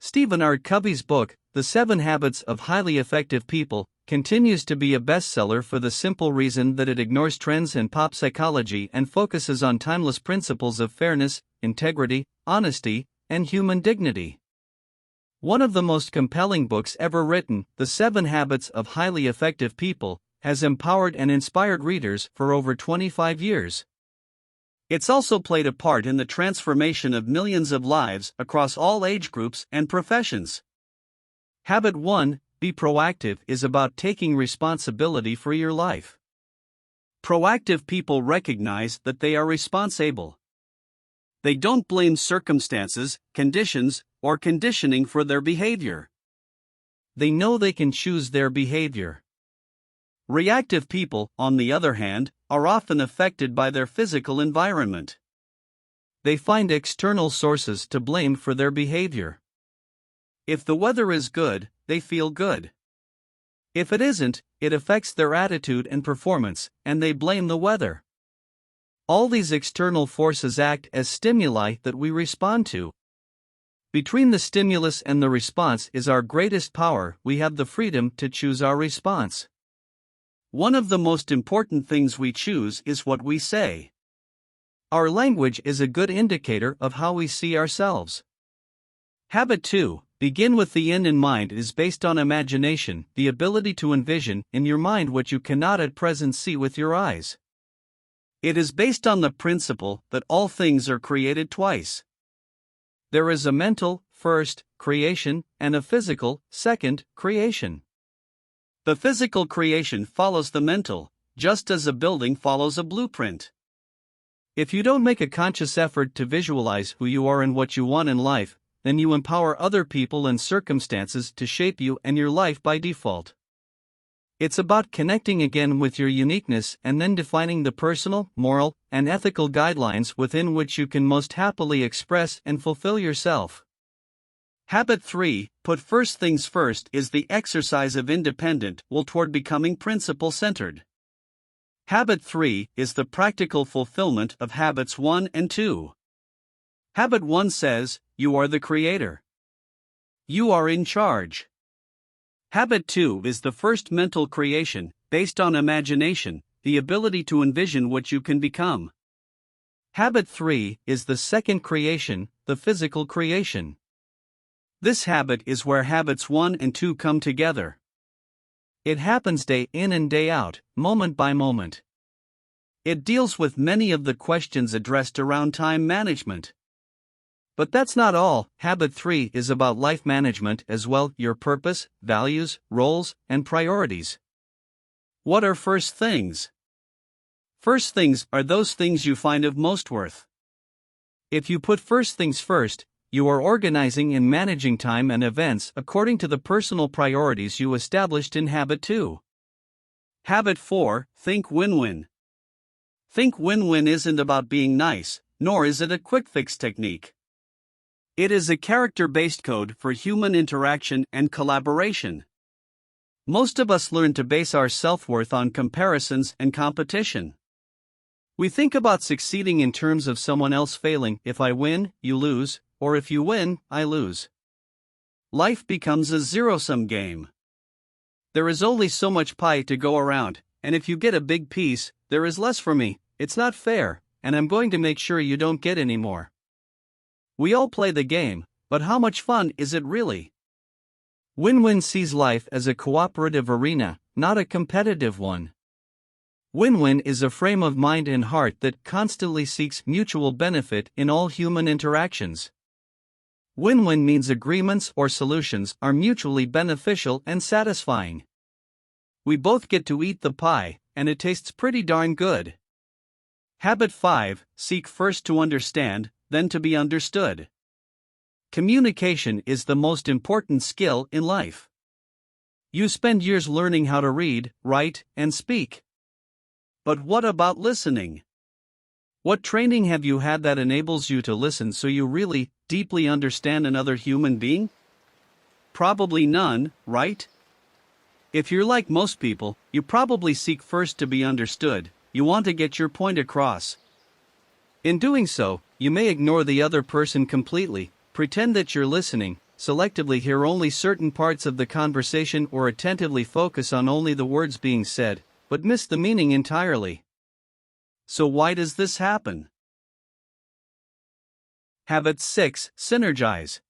Stephen R. Covey's book, The 7 Habits of Highly Effective People, continues to be a bestseller for the simple reason that it ignores trends and pop psychology and focuses on timeless principles of fairness, integrity, honesty, and human dignity. One of the most compelling books ever written, The 7 Habits of Highly Effective People, has empowered and inspired readers for over 25 years. It's also played a part in the transformation of millions of lives across all age groups and professions. Habit 1, Be proactive, is about taking responsibility for your life. Proactive people recognize that they are responsible. They don't blame circumstances, conditions, or conditioning for their behavior. They know they can choose their behavior. Reactive people, on the other hand, are often affected by their physical environment. They find external sources to blame for their behavior. If the weather is good, they feel good. If it isn't, it affects their attitude and performance, and they blame the weather. All these external forces act as stimuli that we respond to. Between the stimulus and the response is our greatest power. We have the freedom to choose our response. One of the most important things we choose is what we say. Our language is a good indicator of how we see ourselves. Habit 2, Begin with the end in mind, is based on imagination, the ability to envision in your mind what you cannot at present see with your eyes. It is based on the principle that all things are created twice. There is a mental, first, creation, and a physical, second, creation. The physical creation follows the mental, just as a building follows a blueprint. If you don't make a conscious effort to visualize who you are and what you want in life, then you empower other people and circumstances to shape you and your life by default. It's about connecting again with your uniqueness and then defining the personal, moral, and ethical guidelines within which you can most happily express and fulfill yourself. Habit 3, Put first things first, is the exercise of independent will toward becoming principle-centered. Habit 3 is the practical fulfillment of habits 1 and 2. Habit 1 says, you are the creator. You are in charge. Habit 2 is the first mental creation, based on imagination, the ability to envision what you can become. Habit 3 is the second creation, the physical creation. This habit is where habits 1 and 2 come together. It happens day in and day out, moment by moment. It deals with many of the questions addressed around time management. But that's not all. Habit 3 is about life management as well, your purpose, values, roles, and priorities. What are first things? First things are those things you find of most worth. If you put first things first, you are organizing and managing time and events according to the personal priorities you established in Habit 2. Habit 4, Think win-win. Think win-win isn't about being nice, nor is it a quick-fix technique. It is a character-based code for human interaction and collaboration. Most of us learn to base our self-worth on comparisons and competition. We think about succeeding in terms of someone else failing. If I win, you lose, or if you win, I lose. Life becomes a zero-sum game. There is only so much pie to go around, and if you get a big piece, there is less for me. It's not fair, and I'm going to make sure you don't get any more. We all play the game, but how much fun is it really? Win-win sees life as a cooperative arena, not a competitive one. Win-win is a frame of mind and heart that constantly seeks mutual benefit in all human interactions. Win-win means agreements or solutions are mutually beneficial and satisfying. We both get to eat the pie, and it tastes pretty darn good. Habit 5, Seek first to understand, then to be understood. Communication is the most important skill in life. You spend years learning how to read, write, and speak. But what about listening? What training have you had that enables you to listen so you really, deeply understand another human being? Probably none, right? If you're like most people, you probably seek first to be understood. You want to get your point across. In doing so, you may ignore the other person completely, pretend that you're listening, selectively hear only certain parts of the conversation or attentively focus on only the words being said, but miss the meaning entirely. So why does this happen? Habit 6. Synergize.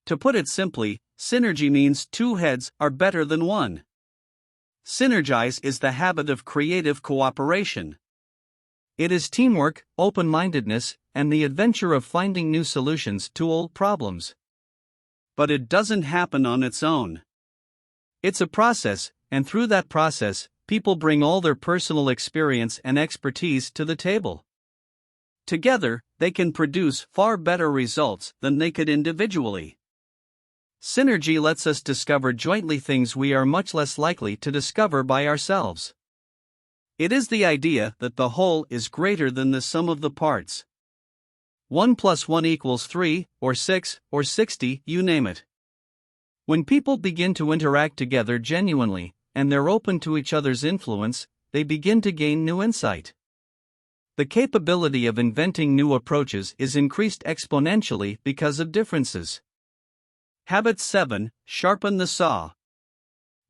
To put it simply, synergy means two heads are better than one. Synergize is the habit of creative cooperation. It is teamwork, open-mindedness, and the adventure of finding new solutions to old problems. But it doesn't happen on its own. It's a process, and through that process, people bring all their personal experience and expertise to the table. Together, they can produce far better results than they could individually. Synergy lets us discover jointly things we are much less likely to discover by ourselves. It is the idea that the whole is greater than the sum of the parts. 1 + 1 = 3, or 6, or 60, you name it. When people begin to interact together genuinely, and they're open to each other's influence, they begin to gain new insight. The capability of inventing new approaches is increased exponentially because of differences. Habit 7. Sharpen the saw.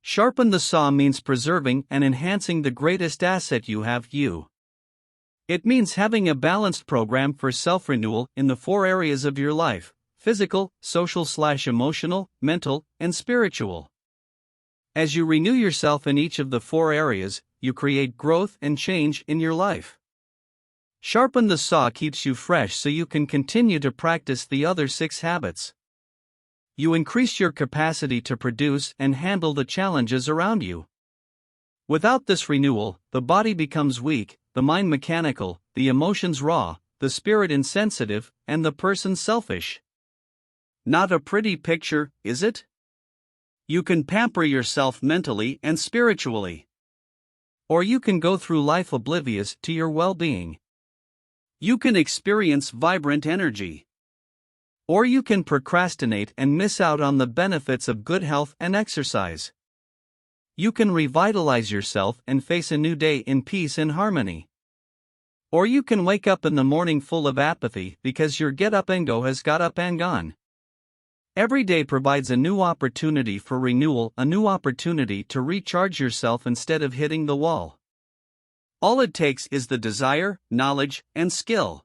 Sharpen the saw means preserving and enhancing the greatest asset you have, you. It means having a balanced program for self-renewal in the 4 areas of your life: physical, social/emotional, mental, and spiritual. As you renew yourself in each of the 4 areas, you create growth and change in your life. Sharpen the saw keeps you fresh so you can continue to practice the other 6 habits. You increase your capacity to produce and handle the challenges around you. Without this renewal, the body becomes weak, the mind mechanical, the emotions raw, the spirit insensitive, and the person selfish. Not a pretty picture, is it? You can pamper yourself mentally and spiritually. Or you can go through life oblivious to your well-being. You can experience vibrant energy. Or you can procrastinate and miss out on the benefits of good health and exercise. You can revitalize yourself and face a new day in peace and harmony. Or you can wake up in the morning full of apathy because your get up and go has got up and gone. Every day provides a new opportunity for renewal, a new opportunity to recharge yourself instead of hitting the wall. All it takes is the desire, knowledge, and skill.